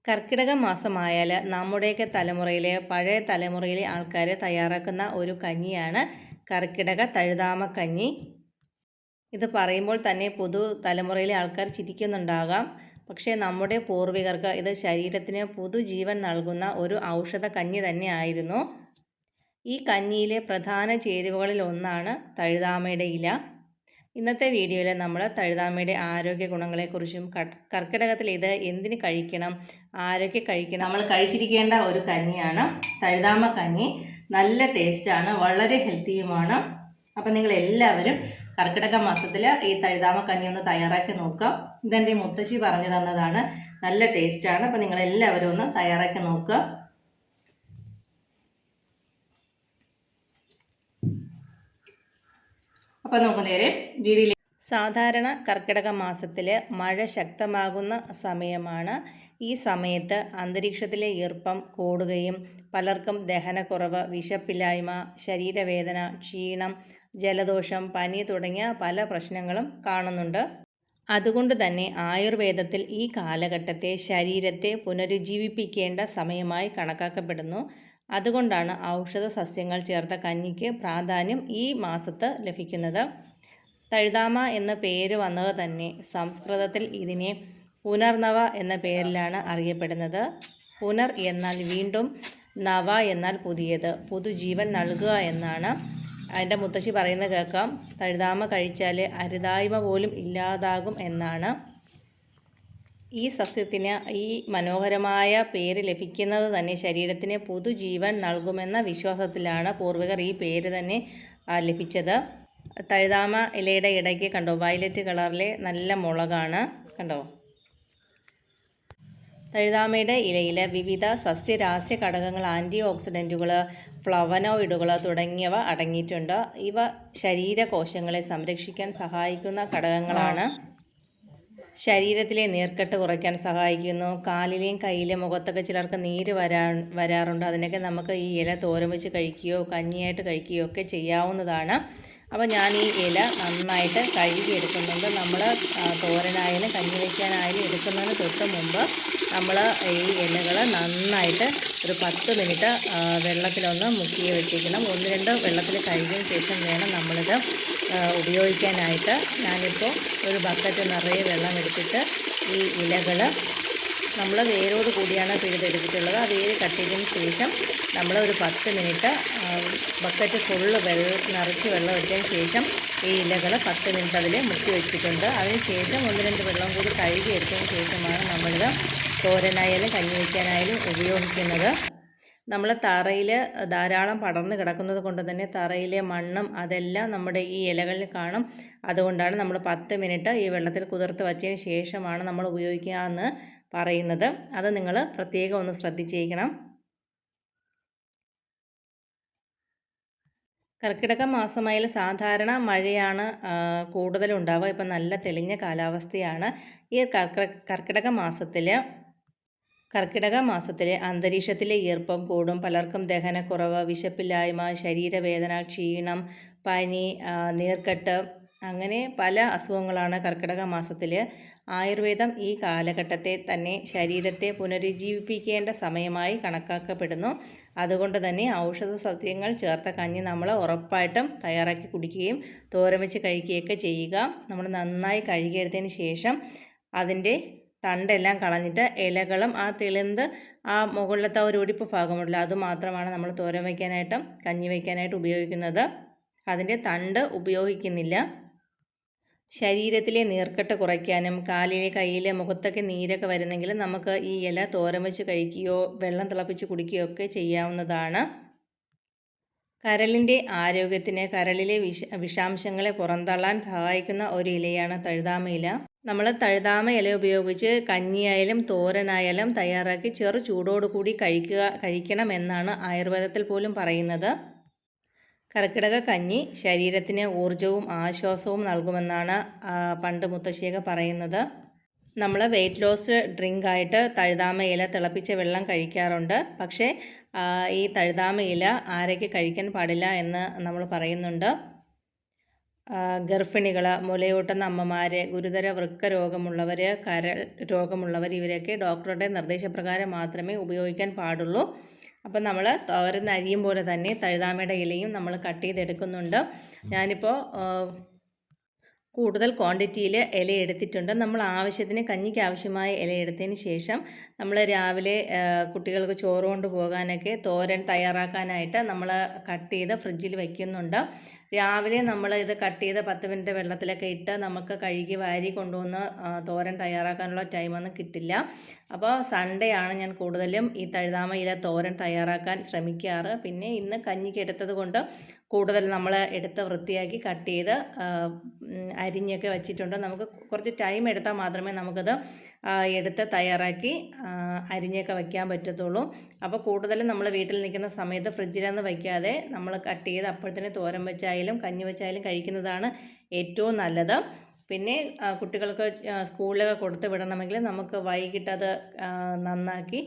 കർക്കിടക മാസമായാൽ നമ്മുടെയൊക്കെ തലമുറയിലെ പഴയ തലമുറയിലെ ആൾക്കാർ തയ്യാറാക്കുന്ന ഒരു കഞ്ഞിയാണ് കർക്കിടക തഴുതാമ കഞ്ഞി. ഇത് പറയുമ്പോൾ തന്നെ പുതു തലമുറയിലെ ആൾക്കാർ ചിരിക്കുന്നുണ്ടാകാം. പക്ഷേ നമ്മുടെ പൂർവികർക്ക് ഇത് ശരീരത്തിന് പുതുജീവൻ നൽകുന്ന ഒരു ഔഷധ കഞ്ഞി തന്നെ ആയിരുന്നു. ഈ കഞ്ഞിയിലെ പ്രധാന ചേരുവകളിൽ ഒന്നാണ് തഴുതാമയുടെ ഇല. ഇന്നത്തെ വീഡിയോയിൽ നമ്മൾ തഴുതാമയുടെ ആരോഗ്യ ഗുണങ്ങളെക്കുറിച്ചും കർക്കിടകത്തിൽ ഇത് എന്തിന് കഴിക്കണം, ആരൊക്കെ കഴിക്കണം, നമ്മൾ കഴിച്ചിരിക്കേണ്ട ഒരു കഞ്ഞിയാണ് തഴുതാമ കഞ്ഞി. നല്ല ടേസ്റ്റാണ്, വളരെ ഹെൽത്തിയുമാണ്. അപ്പം നിങ്ങൾ എല്ലാവരും കർക്കിടക മാസത്തിൽ ഈ തഴുതാമ കഞ്ഞി ഒന്ന് തയ്യാറാക്കി നോക്കുക. ഇതെൻ്റെ മുത്തശ്ശി പറഞ്ഞു തന്നതാണ്. നല്ല ടേസ്റ്റാണ്. അപ്പം നിങ്ങളെല്ലാവരും ഒന്ന് തയ്യാറാക്കി നോക്കുക. അപ്പം നമുക്ക് നേരെ വീഡിയോയിലേക്ക്. സാധാരണ കർക്കിടക മാസത്തിൽ മഴ ശക്തമാകുന്ന സമയമാണ്. ഈ സമയത്ത് അന്തരീക്ഷത്തിലെ ഈർപ്പം കൂടുകയും പലർക്കും ദഹനക്കുറവ്, വിശപ്പില്ലായ്മ, ശരീരവേദന, ക്ഷീണം, ജലദോഷം, പനി തുടങ്ങിയ പല പ്രശ്നങ്ങളും കാണുന്നുണ്ട്. അതുകൊണ്ട് തന്നെ ആയുർവേദത്തിൽ ഈ കാലഘട്ടത്തെ ശരീരത്തെ പുനരുജ്ജീവിപ്പിക്കേണ്ട സമയമായി കണക്കാക്കപ്പെടുന്നു. അതുകൊണ്ടാണ് ഔഷധ സസ്യങ്ങൾ ചേർത്ത കഞ്ഞിക്ക് പ്രാധാന്യം ഈ മാസത്ത് ലഭിക്കുന്നത്. തഴുതാമ എന്ന പേര് വന്നത് തന്നെ സംസ്കൃതത്തിൽ ഇതിനെ പുനർനവ എന്ന പേരിലാണ് അറിയപ്പെടുന്നത്. പുനർ എന്നാൽ വീണ്ടും, നവ എന്നാൽ പുതിയത്, പുതുജീവൻ നൽകുക എന്നാണ്. എൻ്റെ മുത്തശ്ശി പറയുന്നത് കേൾക്കാം, തഴുതാമ കഴിച്ചാൽ അരുതായ്മ പോലും ഇല്ലാതാകും എന്നാണ്. ഈ സസ്യത്തിന് ഈ മനോഹരമായ പേര് ലഭിക്കുന്നത് തന്നെ ശരീരത്തിന് പുതുജീവൻ നൽകുമെന്ന വിശ്വാസത്തിലാണ് പൂർവികർ ഈ പേര് തന്നെ ലഭിച്ചത്. തഴുതാമ ഇലയുടെ ഇടയ്ക്ക് കണ്ടോ, വയലറ്റ് കളറിലെ നല്ല മുളകാണ് കണ്ടോ. തഴുതാമയുടെ ഇലയിൽ വിവിധ സസ്യരാസ്യ ഘടകങ്ങൾ, ആൻറ്റി ഓക്സിഡൻറ്റുകൾ, ഫ്ലവനോയിഡുകൾ തുടങ്ങിയവ അടങ്ങിയിട്ടുണ്ട്. ഇവ ശരീരകോശങ്ങളെ സംരക്ഷിക്കാൻ സഹായിക്കുന്ന ഘടകങ്ങളാണ്. ശരീരത്തിലെ നീർക്കെട്ട് കുറയ്ക്കാൻ സഹായിക്കുന്നു. കാലിലെയും കയ്യിലെയും മുഖത്തൊക്കെ ചിലർക്ക് നീര് വരാറുണ്ട്. അതിനൊക്കെ നമുക്ക് ഈ ഇല തോരൻ വെച്ച് കഴിക്കുകയോ കഞ്ഞിയായിട്ട് കഴിക്കുകയോ ഒക്കെ ചെയ്യാവുന്നതാണ്. അപ്പോൾ ഞാൻ ഈ ഇല നന്നായിട്ട് കഴുകി എടുക്കുന്നുണ്ട്. നമ്മൾ തോരനായാലും കഞ്ഞി വയ്ക്കാനായാലും എടുക്കുന്നതിന് തൊട്ട് മുമ്പ് നമ്മൾ ഈ ഇലകൾ നന്നായിട്ട് ഒരു 10 മിനിറ്റ് വെള്ളത്തിലൊന്ന് മുക്കി വെച്ചിരിക്കണം. 1-2 വെള്ളത്തിൽ കഴുകിയതിന് ശേഷം വേണം നമ്മളിത് ഉപയോഗിക്കാനായിട്ട്. ഞാനിപ്പോൾ ഒരു ബക്കറ്റ് നിറയെ വെള്ളം എടുത്തിട്ട് ഈ ഇലകൾ നമ്മൾ വേരോട് കൂടിയാണ് പിഴുതെടുത്തിട്ടുള്ളത്. ആ വേര് കട്ടിയതിന് ശേഷം നമ്മൾ ഒരു 10 മിനിറ്റ് ബക്കറ്റ് ഫുള്ള് നിറച്ച് വെള്ളം എടുത്തതിന് ശേഷം ഈ ഇലകൾ 10 മിനിറ്റ് അതിൽ മുക്കി വെച്ചിട്ടുണ്ട്. അതിന് ശേഷം 1-2 വെള്ളം കൂടി കഴുകി എടുത്തതിന് ശേഷമാണ് നമ്മളിത് തോരനായാലും കഞ്ഞി വയ്ക്കാനായാലും ഉപയോഗിക്കുന്നത്. നമ്മൾ തറയിൽ ധാരാളം പടർന്ന് കിടക്കുന്നത് കൊണ്ട് തന്നെ തറയിലെ മണ്ണും അതെല്ലാം നമ്മുടെ ഈ ഇലകളിൽ കാണും. അതുകൊണ്ടാണ് നമ്മൾ 10 മിനിറ്റ് ഈ വെള്ളത്തിൽ കുതിർത്ത് വച്ചതിന് ശേഷമാണ് നമ്മൾ ഉപയോഗിക്കാമെന്ന് പറയുന്നത്. അത് നിങ്ങൾ പ്രത്യേകം ഒന്ന് ശ്രദ്ധിച്ചിരിക്കണം. കർക്കിടക മാസമായാൽ സാധാരണ മഴയാണ് കൂടുതലുണ്ടാവുക. ഇപ്പം നല്ല തെളിഞ്ഞ കാലാവസ്ഥയാണ്. ഈ കർക്കിടക മാസത്തിൽ അന്തരീക്ഷത്തിലെ ഈർപ്പം കൂടും. പലർക്കും ദഹനക്കുറവ്, വിശപ്പില്ലായ്മ, ശരീരവേദന, ക്ഷീണം, പനി, നീർക്കെട്ട് അങ്ങനെ പല അസുഖങ്ങളാണ് കർക്കിടക മാസത്തിൽ. ആയുർവേദം ഈ കാലഘട്ടത്തെ തന്നെ ശരീരത്തെ പുനരുജ്ജീവിപ്പിക്കേണ്ട സമയമായി കണക്കാക്കപ്പെടുന്നു. അതുകൊണ്ട് തന്നെ ഔഷധ സസ്യങ്ങൾ ചേർത്ത കഞ്ഞി നമ്മൾ ഉറപ്പായിട്ടും തയ്യാറാക്കി കുടിക്കുകയും തോരൻ വെച്ച് കഴിക്കുകയൊക്കെ ചെയ്യുക. നമ്മൾ നന്നായി കഴുകിയെടുത്തതിന് ശേഷം അതിൻ്റെ തണ്ടെല്ലാം കളഞ്ഞിട്ട് ഇലകളും ആ തെളിന്ത് ആ മുകളിലത്തെ ഒരു ഒടിപ്പ് ഭാഗമുണ്ടല്ലോ അത് മാത്രമാണ് നമ്മൾ തോരൻ വയ്ക്കാനായിട്ടും കഞ്ഞി വയ്ക്കാനായിട്ട് ഉപയോഗിക്കുന്നത്. അതിൻ്റെ തണ്ട് ഉപയോഗിക്കുന്നില്ല. ശരീരത്തിലെ നീർക്കെട്ട് കുറയ്ക്കാനും കാലിലെ കയ്യിലെ മുഖത്തൊക്കെ നീരൊക്കെ വരുന്നെങ്കിൽ നമുക്ക് ഈ ഇല തോരൻ വെച്ച് കഴിക്കുകയോ വെള്ളം തിളപ്പിച്ച് കുടിക്കുകയോ ഒക്കെ ചെയ്യാവുന്നതാണ്. കരളിൻ്റെ ആരോഗ്യത്തിന്, കരളിലെ വിഷാംശങ്ങളെ പുറന്തള്ളാൻ സഹായിക്കുന്ന ഒരു ഇലയാണ് തഴുതാമ ഇല. നമ്മൾ തഴുതാമ ഇല ഉപയോഗിച്ച് കഞ്ഞിയായാലും തോരനായാലും തയ്യാറാക്കി ചെറു ചൂടോടുകൂടി കഴിക്കണമെന്നാണ് ആയുർവേദത്തിൽ പോലും പറയുന്നത്. കർക്കിടക കഞ്ഞി ശരീരത്തിന് ഊർജവും ആശ്വാസവും നൽകുമെന്നാണ് പണ്ട് മുത്തശ്ശിയൊക്കെ പറയുന്നത്. നമ്മൾ വെയിറ്റ് ലോസ് ഡ്രിങ്കായിട്ട് തഴുതാമ ഇല തിളപ്പിച്ച വെള്ളം കഴിക്കാറുണ്ട്. പക്ഷേ ഈ തഴുതാമ ഇല ആരൊക്കെ കഴിക്കാൻ പാടില്ല എന്ന് നമ്മൾ പറയുന്നുണ്ട്. ഗർഭിണികൾ, മുലയൂട്ടുന്ന അമ്മമാർ, ഗുരുതര വൃക്ക രോഗമുള്ളവർ, കരൾ രോഗമുള്ളവർ ഇവരൊക്കെ ഡോക്ടറുടെ നിർദ്ദേശപ്രകാരം മാത്രമേ ഉപയോഗിക്കാൻ പാടുള്ളൂ. അപ്പം നമ്മൾ തോരൻ അരിയും പോലെ തന്നെ തഴുതാമയുടെ ഇലയും നമ്മൾ കട്ട് ചെയ്തെടുക്കുന്നുണ്ട്. ഞാനിപ്പോൾ കൂടുതൽ ക്വാണ്ടിറ്റിയിൽ ഇല എടുത്തിട്ടുണ്ട്. നമ്മൾ ആവശ്യത്തിന് കഞ്ഞിക്ക് ആവശ്യമായ ഇല എടുത്തതിന് ശേഷം നമ്മൾ രാവിലെ കുട്ടികൾക്ക് ചോറ് കൊണ്ട് പോകാനൊക്കെ തോരൻ തയ്യാറാക്കാനായിട്ട് നമ്മൾ കട്ട് ചെയ്ത് ഫ്രിഡ്ജിൽ വയ്ക്കുന്നുണ്ട്. രാവിലെ നമ്മൾ ഇത് കട്ട് ചെയ്ത് 10 മിനിറ്റ് വെള്ളത്തിലൊക്കെ ഇട്ട് നമുക്ക് കഴുകി വാരി കൊണ്ടുവന്ന് തോരൻ തയ്യാറാക്കാനുള്ള ടൈമൊന്നും കിട്ടില്ല. അപ്പോൾ സൺഡേ ആണ് ഞാൻ കൂടുതലും ഈ തഴുതാമ ഇല തോരൻ തയ്യാറാക്കാൻ ശ്രമിക്കാറ്. പിന്നെ ഇന്ന് കഞ്ഞിക്ക് എടുത്തത് കൊണ്ട് കൂടുതൽ നമ്മൾ എടുത്ത് വൃത്തിയാക്കി കട്ട് ചെയ്ത് അരിഞ്ഞൊക്കെ വച്ചിട്ടുണ്ട്. നമുക്ക് കുറച്ച് ടൈം എടുത്താൽ മാത്രമേ നമുക്കത് എടുത്ത് തയ്യാറാക്കി അരിഞ്ഞൊക്കെ വയ്ക്കാൻ പറ്റത്തുള്ളൂ. അപ്പോൾ കൂടുതലും നമ്മൾ വീട്ടിൽ നിൽക്കുന്ന സമയത്ത് ഫ്രിഡ്ജിലൊന്നും വയ്ക്കാതെ നമ്മൾ കട്ട് ചെയ്ത് അപ്പോഴത്തേന് തോരൻ വെച്ചായാലും കഞ്ഞി വെച്ചായാലും കഴിക്കുന്നതാണ് ഏറ്റവും നല്ലത്. പിന്നെ കുട്ടികൾക്ക് സ്കൂളിലൊക്കെ കൊടുത്ത് വിടണമെങ്കിൽ നമുക്ക് വൈകിട്ടത് നന്നാക്കി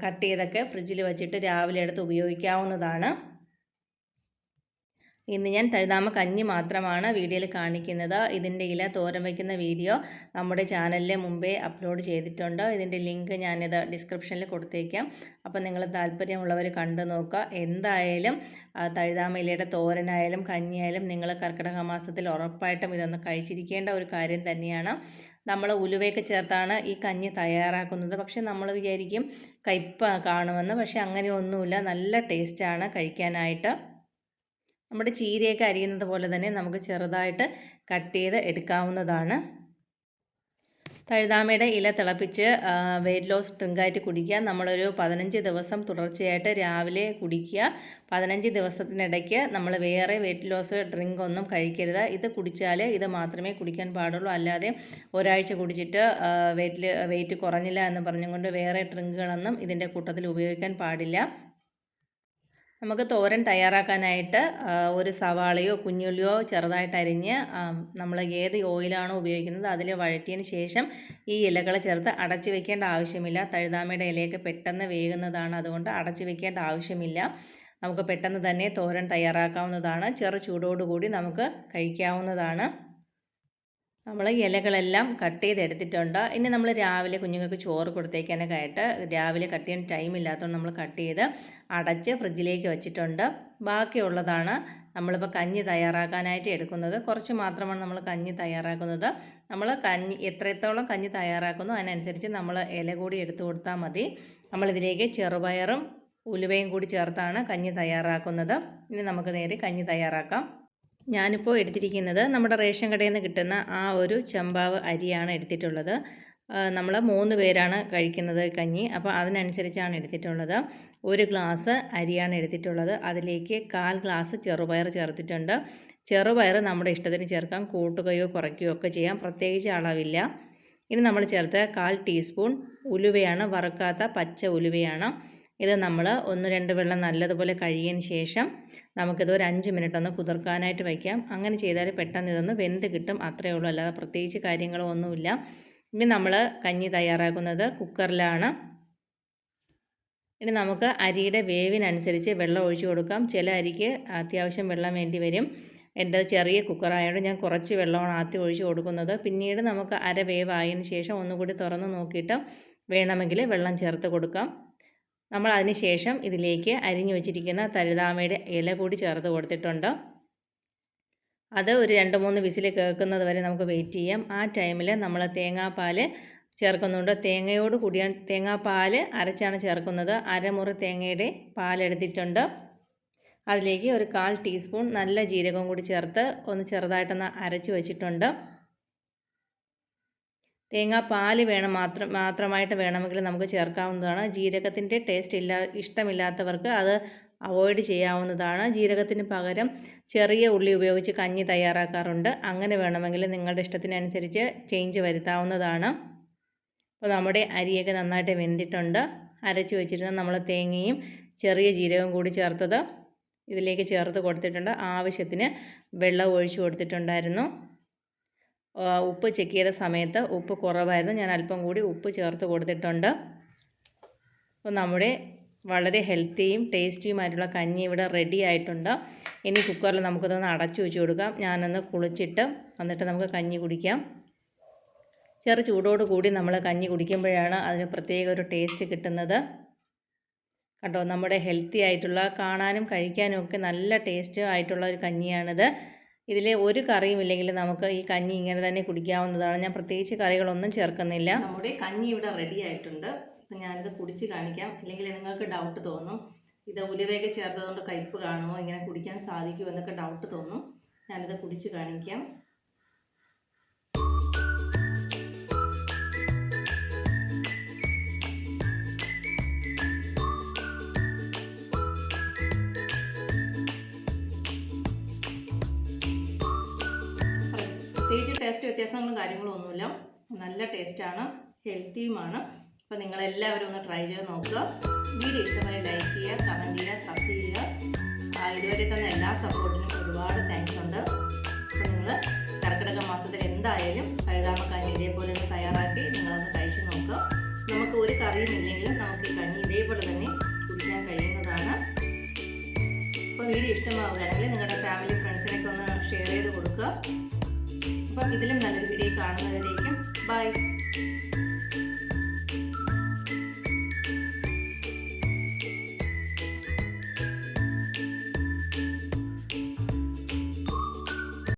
കട്ട് ചെയ്തൊക്കെ ഫ്രിഡ്ജിൽ വെച്ചിട്ട് രാവിലെ എടുത്ത് ഉപയോഗിക്കാവുന്നതാണ്. ഇന്ന് ഞാൻ തഴുതാമ കഞ്ഞി മാത്രമാണ് വീഡിയോയിൽ കാണിക്കുന്നത്. ഇതിൻ്റെ ഇല തോരൻ വയ്ക്കുന്ന വീഡിയോ നമ്മുടെ ചാനലിൽ മുമ്പേ അപ്ലോഡ് ചെയ്തിട്ടുണ്ട്. ഇതിൻ്റെ ലിങ്ക് ഞാനിത് ഡിസ്ക്രിപ്ഷനിൽ കൊടുത്തേക്കാം. അപ്പോൾ നിങ്ങൾ താല്പര്യമുള്ളവർ കണ്ടു നോക്കുക. എന്തായാലും തഴുതാമ ഇലയുടെ തോരനായാലും കഞ്ഞിയായാലും നിങ്ങൾ കർക്കിടക മാസത്തിൽ ഉറപ്പായിട്ടും ഇതൊന്ന് കഴിച്ചിരിക്കേണ്ട ഒരു കാര്യം തന്നെയാണ്. നമ്മൾ ഉലുവയൊക്കെ ചേർത്താണ് ഈ കഞ്ഞി തയ്യാറാക്കുന്നത്. പക്ഷേ നമ്മൾ വിചാരിക്കും കയ്പ്പ് കാണുമെന്ന്. പക്ഷേ അങ്ങനെയൊന്നുമില്ല, നല്ല ടേസ്റ്റാണ് കഴിക്കാനായിട്ട്. നമ്മുടെ ചീരയൊക്കെ അരിയുന്നത് പോലെ തന്നെ നമുക്ക് ചെറുതായിട്ട് കട്ട് ചെയ്ത് എടുക്കാവുന്നതാണ്. തഴുതാമയുടെ ഇല തിളപ്പിച്ച് വെയിറ്റ് ലോസ് ഡ്രിങ്കായിട്ട് കുടിക്കുക. നമ്മളൊരു 15 ദിവസം തുടർച്ചയായിട്ട് രാവിലെ കുടിക്കുക. 15 ദിവസത്തിനിടയ്ക്ക് നമ്മൾ വേറെ വെയിറ്റ് ലോസ് ഡ്രിങ്ക് ഒന്നും കഴിക്കരുത്. ഇത് കുടിച്ചാൽ ഇത് മാത്രമേ കുടിക്കാൻ പാടുള്ളൂ. അല്ലാതെ ഒരാഴ്ച കുടിച്ചിട്ട് വെയിറ്റ് കുറഞ്ഞില്ല എന്ന് പറഞ്ഞുകൊണ്ട് വേറെ ഡ്രിങ്കുകളൊന്നും ഇതിൻ്റെ കൂട്ടത്തിൽ ഉപയോഗിക്കാൻ പാടില്ല. നമുക്ക് തോരൻ തയ്യാറാക്കാനായിട്ട് ഒരു സവാളയോ കുഞ്ഞുള്ളിയോ ചെറുതായിട്ട് അരിഞ്ഞ് നമ്മൾ ഏത് ഓയിലാണോ ഉപയോഗിക്കുന്നത് അതിൽ വഴറ്റിയതിന് ശേഷം ഈ ഇലകൾ ചേർത്ത് അടച്ചു വെക്കേണ്ട ആവശ്യമില്ല. തഴുതാമയുടെ ഇലയൊക്കെ പെട്ടെന്ന് വേകുന്നതാണ്, അതുകൊണ്ട് അടച്ചു വെക്കേണ്ട ആവശ്യമില്ല. നമുക്ക് പെട്ടെന്ന് തന്നെ തോരൻ തയ്യാറാക്കാവുന്നതാണ്. ചെറു ചൂടോടുകൂടി നമുക്ക് കഴിക്കാവുന്നതാണ്. നമ്മൾ ഇലകളെല്ലാം കട്ട് ചെയ്തെടുത്തിട്ടുണ്ട്. ഇനി നമ്മൾ രാവിലെ കുഞ്ഞുങ്ങൾക്ക് ചോറ് കൊടുത്തേക്കാനൊക്കെ ആയിട്ട് രാവിലെ കട്ട് ചെയ്യാൻ ടൈം ഇല്ലാത്തതുകൊണ്ട് നമ്മൾ കട്ട് ചെയ്ത് അടച്ച് ഫ്രിഡ്ജിലേക്ക് വെച്ചിട്ടുണ്ട്. ബാക്കിയുള്ളതാണ് നമ്മളിപ്പോൾ കഞ്ഞി തയ്യാറാക്കാനായിട്ട് എടുക്കുന്നത്. കുറച്ച് മാത്രമാണ് നമ്മൾ കഞ്ഞി തയ്യാറാക്കുന്നത്. നമ്മൾ എത്രത്തോളം കഞ്ഞി തയ്യാറാക്കുന്നു അതിനനുസരിച്ച് നമ്മൾ ഇല കൂടി എടുത്തു കൊടുത്താൽ മതി. നമ്മളിതിലേക്ക് ചെറുപയറും ഉലുവയും കൂടി ചേർത്താണ് കഞ്ഞി തയ്യാറാക്കുന്നത്. ഇനി നമുക്ക് നേരെ കഞ്ഞി തയ്യാറാക്കാം. ഞാനിപ്പോൾ എടുത്തിരിക്കുന്നത് നമ്മുടെ റേഷൻ കടയിൽ നിന്ന് കിട്ടുന്ന ആ ഒരു ചെമ്പാവ് അരിയാണ് എടുത്തിട്ടുള്ളത്. നമ്മൾ 3 പേരാണ് കഴിക്കുന്നത് കഞ്ഞി. അപ്പോൾ അതിനനുസരിച്ചാണ് എടുത്തിട്ടുള്ളത്. 1 ഗ്ലാസ് അരിയാണ് എടുത്തിട്ടുള്ളത്. അതിലേക്ക് 1/4 ഗ്ലാസ് ചെറുപയർ ചേർത്തിട്ടുണ്ട്. ചെറുപയർ നമ്മുടെ ഇഷ്ടത്തിന് ചേർക്കാം, കൂട്ടുകയോ കുറയ്ക്കുകയോ ഒക്കെ ചെയ്യാം, പ്രത്യേകിച്ച് അളവില്ല. ഇനി നമ്മൾ ചേർത്ത് 1/4 ടീസ്പൂൺ ഉലുവയാണ്, വറുക്കാത്ത പച്ച ഉലുവയാണ്. ഇത് നമ്മൾ 1-2 വെള്ളം നല്ലതുപോലെ കഴുകിയതിന് ശേഷം നമുക്കിത് ഒരു 5 മിനിറ്റ് ഒന്ന് കുതിർക്കാനായിട്ട് വയ്ക്കാം. അങ്ങനെ ചെയ്താൽ പെട്ടെന്ന് ഇതൊന്ന് വെന്ത് കിട്ടും, അത്രയേ ഉള്ളൂ. അല്ലാതെ പ്രത്യേകിച്ച് കാര്യങ്ങളൊന്നുമില്ല. ഇനി നമ്മൾ കഞ്ഞി തയ്യാറാക്കുന്നത് കുക്കറിലാണ്. ഇനി നമുക്ക് അരിയുടെ വേവിനനുസരിച്ച് വെള്ളം ഒഴിച്ചു കൊടുക്കാം. ചില അരിക്ക് അത്യാവശ്യം വെള്ളം വേണ്ടി വരും. എൻ്റെ ചെറിയ കുക്കറായതുകൊണ്ട് ഞാൻ കുറച്ച് വെള്ളമാണ് ആദ്യം ഒഴിച്ചു കൊടുക്കുന്നത്. പിന്നീട് നമുക്ക് അര വേവായതിന് ശേഷം ഒന്നുകൂടി തുറന്ന് നോക്കിയിട്ട് വേണമെങ്കിൽ വെള്ളം ചേർത്ത് കൊടുക്കാം. നമ്മൾ അതിന് ശേഷം ഇതിലേക്ക് അരിഞ്ഞു വെച്ചിരിക്കുന്ന തഴുതാമയുടെ ഇല കൂടി ചേർത്ത് കൊടുത്തിട്ടുണ്ട്. അത് ഒരു 2-3 വിസിൽ കേൾക്കുന്നത് വരെ നമുക്ക് വെയിറ്റ് ചെയ്യാം. ആ ടൈമിൽ നമ്മൾ തേങ്ങാപ്പാൽ ചേർക്കുന്നുണ്ട്. തേങ്ങയോട് കൂടിയാണ് തേങ്ങാപ്പാൽ അരച്ചാണ് ചേർക്കുന്നത്. അരമുറി തേങ്ങയുടെ പാലെടുത്തിട്ടുണ്ട്. അതിലേക്ക് ഒരു 1/4 ടീസ്പൂൺ നല്ല ജീരകം കൂടി ചേർത്ത് ഒന്ന് ചെറുതായിട്ടൊന്ന് അരച്ച് വെച്ചിട്ടുണ്ട്. തേങ്ങാപ്പാൽ മാത്രമായിട്ട് വേണമെങ്കിൽ നമുക്ക് ചേർക്കാവുന്നതാണ്. ജീരകത്തിൻ്റെ ടേസ്റ്റ് ഇഷ്ടമില്ലാത്തവർക്ക് അത് അവോയ്ഡ് ചെയ്യാവുന്നതാണ്. ജീരകത്തിന് പകരം ചെറിയ ഉള്ളി ഉപയോഗിച്ച് കഞ്ഞി തയ്യാറാക്കാറുണ്ട്. അങ്ങനെ വേണമെങ്കിൽ നിങ്ങളുടെ ഇഷ്ടത്തിനനുസരിച്ച് ചേഞ്ച് വരുത്താവുന്നതാണ്. അപ്പോൾ നമ്മുടെ അരിയൊക്കെ നന്നായിട്ട് വെന്തിട്ടുണ്ട്. അരച്ച് വെച്ചിരുന്ന നമ്മൾ തേങ്ങയും ചെറിയ ജീരകവും കൂടി ചേർത്തത് ഇതിലേക്ക് ചേർത്ത് കൊടുത്തിട്ടുണ്ട്. ആവശ്യത്തിന് വെള്ളം ഒഴിച്ചു കൊടുത്തിട്ടുണ്ടായിരുന്നു. ഉപ്പ് ചെക്ക് ചെയ്ത സമയത്ത് ഉപ്പ് കുറവായിരുന്നു. ഞാൻ അല്പം കൂടി ഉപ്പ് ചേർത്ത് കൊടുത്തിട്ടുണ്ട്. അപ്പോൾ നമ്മുടെ വളരെ ഹെൽത്തിയും ടേസ്റ്റിയുമായിട്ടുള്ള കഞ്ഞി ഇവിടെ റെഡി ആയിട്ടുണ്ട്. ഇനി കുക്കറിൽ നമുക്കതൊന്ന് അടച്ചു വെച്ച് കൊടുക്കാം. ഞാനൊന്ന് കുളിച്ചിട്ട് എന്നിട്ട് നമുക്ക് കഞ്ഞി കുടിക്കാം. ചെറു ചൂടോട് കൂടി നമ്മൾ കഞ്ഞി കുടിക്കുമ്പോഴാണ് അതിന് പ്രത്യേക ഒരു ടേസ്റ്റ് കിട്ടുന്നത്. കണ്ടോ, നമ്മുടെ ഹെൽത്തി ആയിട്ടുള്ള, കാണാനും കഴിക്കാനും ഒക്കെ നല്ല ടേസ്റ്റ് ആയിട്ടുള്ള ഒരു കഞ്ഞിയാണിത്. ഇതിൽ ഒരു കറിയും ഇല്ലെങ്കിൽ നമുക്ക് ഈ കഞ്ഞി ഇങ്ങനെ തന്നെ കുടിക്കാവുന്നതാണ്. ഞാൻ പ്രത്യേകിച്ച് കറികളൊന്നും ചേർക്കുന്നില്ല. നമ്മുടെ കഞ്ഞി ഇവിടെ റെഡി ആയിട്ടുണ്ട്. അപ്പം ഞാനിത് കുടിച്ച് കാണിക്കാം. ഇല്ലെങ്കിൽ നിങ്ങൾക്ക് ഡൗട്ട് തോന്നും, ഇത് ഉലുവയൊക്കെ ചേർത്തതുകൊണ്ട് കയ്പ്പ് കാണുമോ, ഇങ്ങനെ കുടിക്കാൻ സാധിക്കുമോ എന്നൊക്കെ ഡൗട്ട് തോന്നും. ഞാനിത് കുടിച്ച് കാണിക്കാം. പ്രത്യേകിച്ച് ടേസ്റ്റ് വ്യത്യാസങ്ങളും കാര്യങ്ങളും ഒന്നുമില്ല. നല്ല ടേസ്റ്റാണ്, ഹെൽത്തിയുമാണ്. അപ്പോൾ നിങ്ങളെല്ലാവരും ഒന്ന് ട്രൈ ചെയ്ത് നോക്കുക. വീഡിയോ ഇഷ്ടമായി ലൈക്ക് ചെയ്യുക, കമൻറ്റ് ചെയ്യുക, സബ് ചെയ്യുക. ഇതുവരെ തന്ന എല്ലാ സപ്പോർട്ടിനും ഒരുപാട് താങ്ക്സ് ഉണ്ട്. അപ്പോൾ നിങ്ങൾ കർക്കിടക മാസത്തിൽ എന്തായാലും കഴുതാമക്കഞ്ഞി ഇതേപോലെ ഒന്ന് തയ്യാറാക്കി നിങ്ങളൊന്ന് കഴിച്ച് നോക്കുക. നമുക്ക് ഒരു കറിയും ഇല്ലെങ്കിലും നമുക്ക് ഈ കഞ്ഞി ഇതേപോലെ തന്നെ കുടിക്കാൻ കഴിയുന്നതാണ്. അപ്പോൾ വീഡിയോ ഇഷ്ടമാവുകയാണെങ്കിൽ നിങ്ങളുടെ ഫാമിലി ഫ്രണ്ട്സിനൊക്കെ ഒന്ന് ഷെയർ ചെയ്ത് കൊടുക്കുക. അപ്പം ഇതിലും നല്ലൊരു വീഡിയോ കാണുന്നവരേക്കും ബൈ.